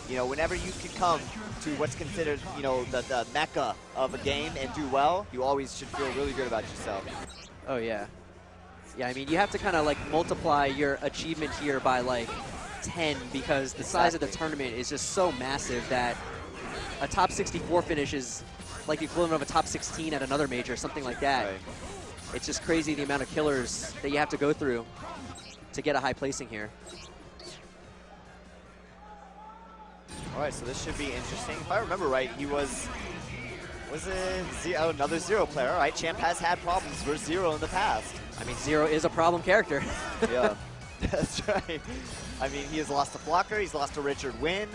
You know, whenever you can come to what's considered, you know, the mecca of a game and do well, you always should feel really good about yourself. Oh, yeah. Yeah, I mean, you have to kind of, like, multiply your achievement here by, like, 10 because the size of the tournament is just so massive that a top 64 finish is like the equivalent of a top 16 at another major, something like that. Right. It's just crazy the amount of killers that you have to go through to get a high placing here. All right, so this should be interesting. If I remember right, he was it another Zero player? All right, Champ has had problems versus Zero in the past. I mean, Zero is a problem character. Yeah, that's right. I mean, he has lost to Blocker, he's lost to Richard Wynn.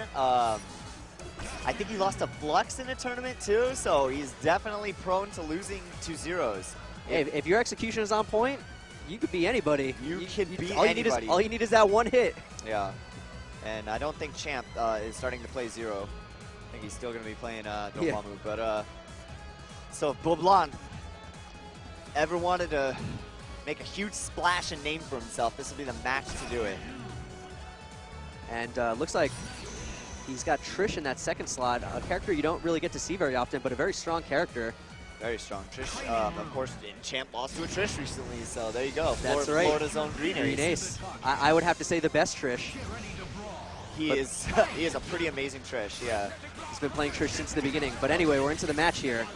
I think he lost to Flux in a tournament too, so he's definitely prone to losing to Zeros. Hey, if your execution is on point, you could be anybody. You can beat all anybody. All you need is that one hit. Yeah, and I don't think Champ is starting to play Zero. I think he's still going to be playing Dormammu. Yeah. But so if Bubblan ever wanted to make a huge splash and name for himself, this would be the match to do it. And looks like he's got Trish in that second slot, a character you don't really get to see very often, but a very strong character. Very strong. Trish, of course, Champ lost to a Trish recently, so there you go. That's right. Florida's own Green Ace. Green Ace. I would have to say the best Trish. He is a pretty amazing Trish, yeah. He's been playing Trish since the beginning. But anyway, we're into the match here.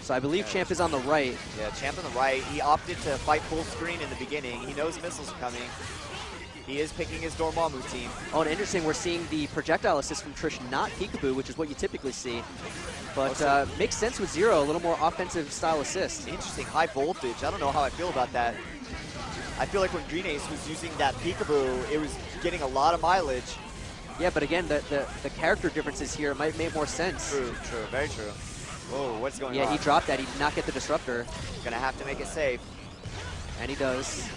So I believe Champ is on the right. Yeah, Champ on the right. He opted to fight full screen in the beginning. He knows missiles are coming. He is picking his Dormammu team. Oh, and interesting, we're seeing the projectile assist from Trish, not peekaboo, which is what you typically see. But makes sense with Zero, a little more offensive style assist. Interesting, high voltage. I don't know how I feel about that. I feel like when Green Ace was using that peekaboo, it was getting a lot of mileage. Yeah, but again, the character differences here might make more sense. True, very true. Whoa, what's going on? Yeah, he dropped that. He did not get the disruptor. Gonna have to make it safe. And he does.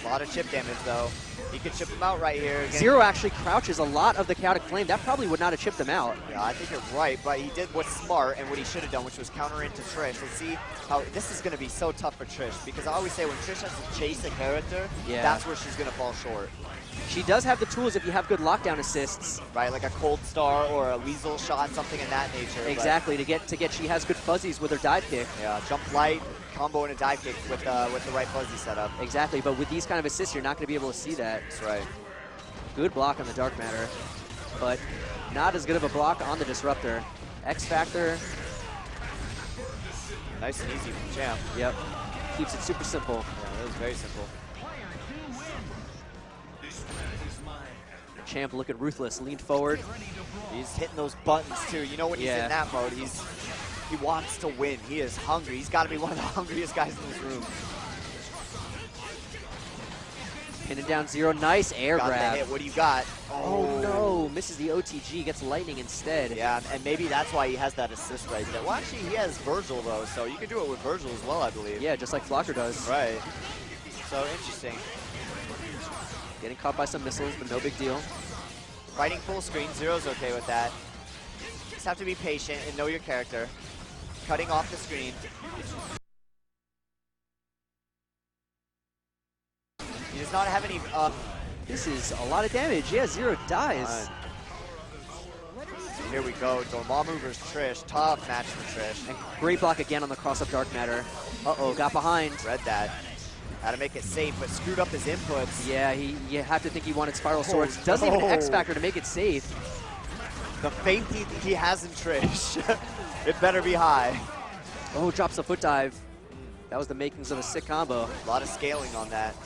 A lot of chip damage, though. He could chip him out right here. Zero actually crouches a lot of the Chaotic Flame. That probably would not have chipped him out. Yeah, I think you're right, but he did what's smart and what he should have done, which was counter into Trish. Let's see how this is going to be so tough for Trish, because I always say when Trish has to chase a character, that's where she's going to fall short. She does have the tools if you have good lockdown assists. Right, like a Cold Star or a Weasel shot, something in that nature. Exactly, to get she has good fuzzies with her dive kick. Yeah, jump light, combo and a dive kick with the right fuzzy setup. Exactly, but with these kind of assists, you're not going to be able to see that. That's right. Good block on the Dark Matter, but not as good of a block on the Disruptor. X Factor. Nice and easy from Champ. Yep, keeps it super simple. Yeah, that was very simple. Champ looking ruthless, leaned forward. He's hitting those buttons too. You know when he's in that mode, he wants to win. He is hungry. He's got to be one of the hungriest guys in this room. Pinning down Zero, nice air got grab. The hit. What do you got? Oh no, misses the OTG, gets lightning instead. Yeah, and maybe that's why he has that assist right there. Well, actually, he has Virgil though, so you can do it with Virgil as well, I believe. Yeah, just like Flocker does. Right. So interesting. Getting caught by some missiles, but no big deal. Fighting full screen, Zero's okay with that. Just have to be patient and know your character. Cutting off the screen. He does not have any... This is a lot of damage. Yeah, Zero dies. So here we go. Dormammu versus Trish. Tough match for Trish. And great block again on the cross-up Dark Matter. Uh-oh, got behind. Read that. How to make it safe, but screwed up his inputs. Yeah, you have to think he wanted Spiral Swords. Doesn't even X Factor to make it safe. The faith he has in Trish. It better be high. Oh, drops a foot dive. That was the makings of a sick combo. A lot of scaling on that.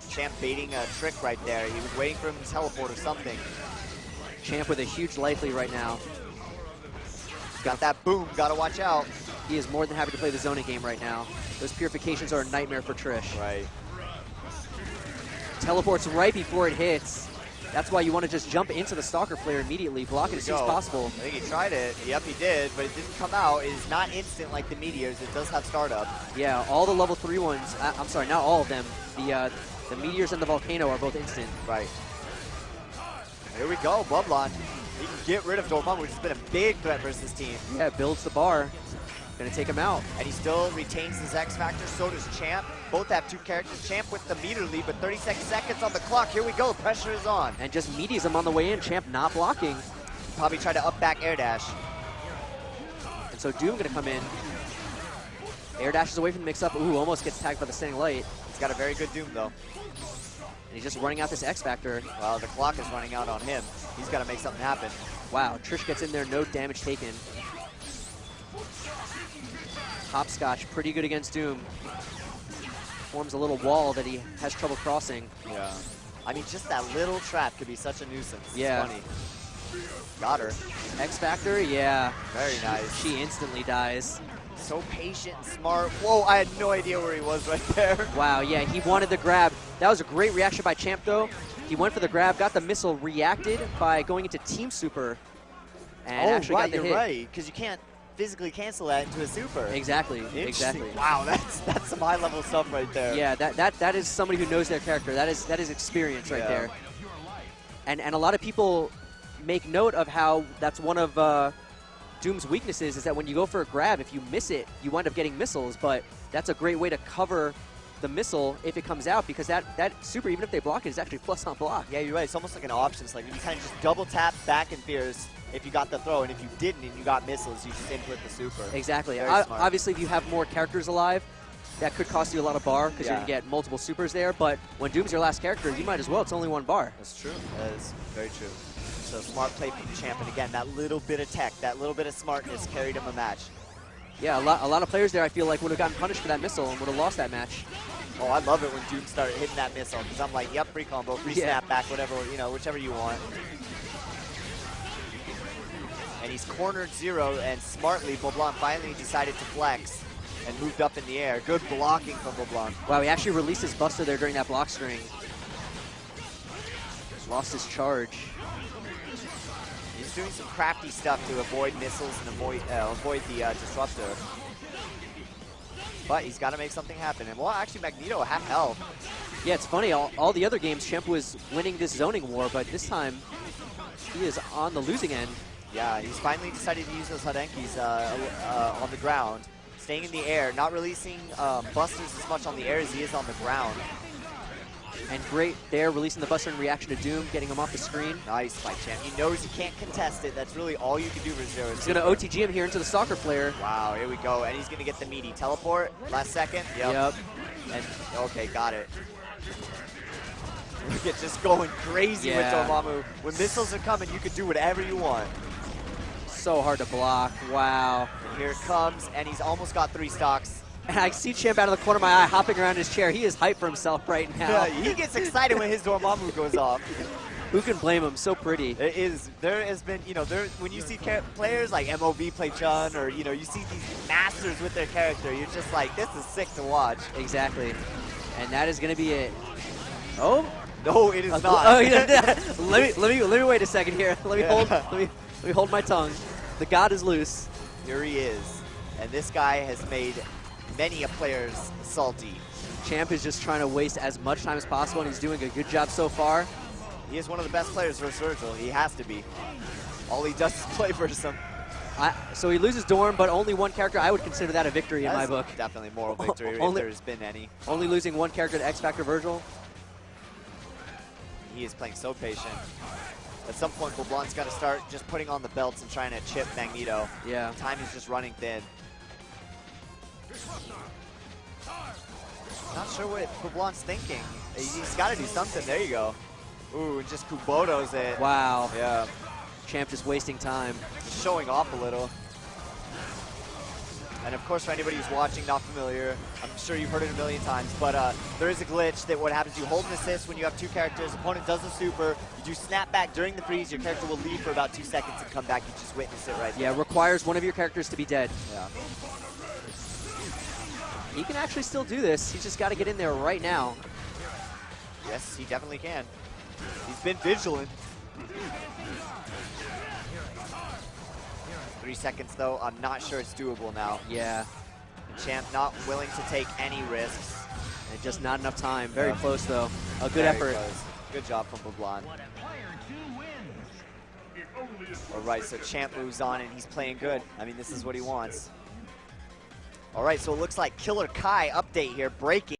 Champ baiting a trick right there. He was waiting for him to teleport or something. Champ with a huge life lead right now. Got that boom, gotta watch out. He is more than happy to play the zoning game right now. Those purifications are a nightmare for Trish. Right. Teleports right before it hits. That's why you want to just jump into the Stalker player immediately, block it as soon as possible. I think he tried it. Yep, he did, but it didn't come out. It is not instant like the Meteors. It does have startup. Yeah, all the level 3 ones, I'm sorry, not all of them. The Meteors and the Volcano are both instant. Right. Here we go, Bubblan. He can get rid of Dormammu, which has been a big threat versus this team. Yeah, builds the bar. Gonna take him out. And he still retains his X Factor, so does Champ. Both have 2 characters. Champ with the meter lead, but 36 seconds on the clock. Here we go, pressure is on. And just meaties him on the way in. Champ not blocking. Probably try to up back air dash. And so Doom gonna come in. Air dashes away from the mix-up. Ooh, almost gets tagged by the standing light. He's got a very good Doom, though. And he's just running out this X Factor. Well, the clock is running out on him. He's got to make something happen. Wow, Trish gets in there, no damage taken. Hopscotch, pretty good against Doom. Forms a little wall that he has trouble crossing. Yeah. I mean, just that little trap could be such a nuisance. Yeah. It's funny. Got her. X Factor, yeah. Very nice. She instantly dies. So patient and smart. Whoa, I had no idea where he was right there. Wow, yeah, he wanted the grab. That was a great reaction by Champ, though. He went for the grab, got the missile, reacted by going into Team Super, and actually got the hit. You're right, because you can't physically cancel that into a super. Exactly, exactly. Wow, that's some high-level stuff right there. Yeah, that is somebody who knows their character. That is experience right there. And a lot of people make note of how that's one of Doom's weaknesses is that when you go for a grab, if you miss it, you wind up getting missiles, but that's a great way to cover the missile if it comes out, because that super, even if they block it, is actually plus on block. Yeah, you're right. It's almost like an option. It's like you kind of just double tap back and fierce if you got the throw, and if you didn't and you got missiles, you just input the super. Exactly. Very smart. Obviously, if you have more characters alive, that could cost you a lot of bar because you're going to get multiple supers there, but when Doom's your last character, you might as well. It's only 1 bar. That's true. That is very true. So smart play from Champ, and again, that little bit of tech, that little bit of smartness carried him a match. Yeah, a lot of players there I feel like would have gotten punished for that missile and would have lost that match. Oh, I love it when Doom started hitting that missile, because I'm like, yep, free combo, free snap back, whatever, you know, whichever you want. And he's cornered 0, and smartly, BubblanAB finally decided to flex and moved up in the air. Good blocking from BubblanAB. Wow, he actually released his buster there during that block string. Lost his charge. He's doing some crafty stuff to avoid missiles and avoid the disruptor. But he's got to make something happen. And well, actually, Magneto half health. Yeah, it's funny. All the other games, Champ was winning this zoning war, but this time he is on the losing end. Yeah, he's finally decided to use those Hadenkis on the ground, staying in the air, not releasing busters as much on the air as he is on the ground. And great there, releasing the buster in reaction to Doom, getting him off the screen. Nice by Champ. He knows he can't contest it. That's really all you can do for 0. He's going to OTG him here into the soccer flare. Wow, here we go. And he's going to get the meaty teleport. Last second. Yep. And okay, got it. Look at just going crazy with Dormammu. When missiles are coming, you can do whatever you want. So hard to block. Wow. And here it comes, and he's almost got 3 stocks. And I see Champ out of the corner of my eye, hopping around his chair. He is hyped for himself right now. Yeah, he gets excited when his Dormammu goes off. Who can blame him? So pretty. It is. There has been, you know, when you see players like MOV play Chun, or, you know, you see these masters with their character, you're just like, this is sick to watch. Exactly. And that is going to be it. Oh? No, it is not. Oh, yeah. let me wait a second here. Let me hold my tongue. The god is loose. Here he is. And this guy has made many a player's salty. Champ is just trying to waste as much time as possible, and he's doing a good job so far. He is one of the best players versus Virgil. He has to be. All he does is play versus him. So he loses Dorm, but only 1 character. I would consider that a victory in my book. Definitely moral victory if there's been any. Only losing 1 character to X Factor Virgil. He is playing so patient. At some point, BubblanAB's got to start just putting on the belts and trying to chip Magneto. Yeah. Time is just running thin. Not sure what BubblanAB's thinking. He's got to do something. There you go. Ooh, just Kuboto's it. Wow. Yeah. Champ just wasting time. Just showing off a little. And of course, for anybody who's watching, not familiar, I'm sure you've heard it a million times, but there is a glitch that what happens, you hold an assist when you have 2 characters, opponent does a super, you do snap back during the freeze, your character will leave for about 2 seconds and come back, you just witness it right there. Yeah, requires one of your characters to be dead. Yeah. He can actually still do this, he's just got to get in there right now. Yes, he definitely can. He's been vigilant. 3 seconds though, I'm not sure it's doable now. Yeah. Champ not willing to take any risks. And just not enough time. Very close though. A good Very effort. close. Good job from BubblanAB. All right, so Champ moves on and he's playing good. I mean, this is what he wants. All right, so it looks like Killer Kai update here, breaking.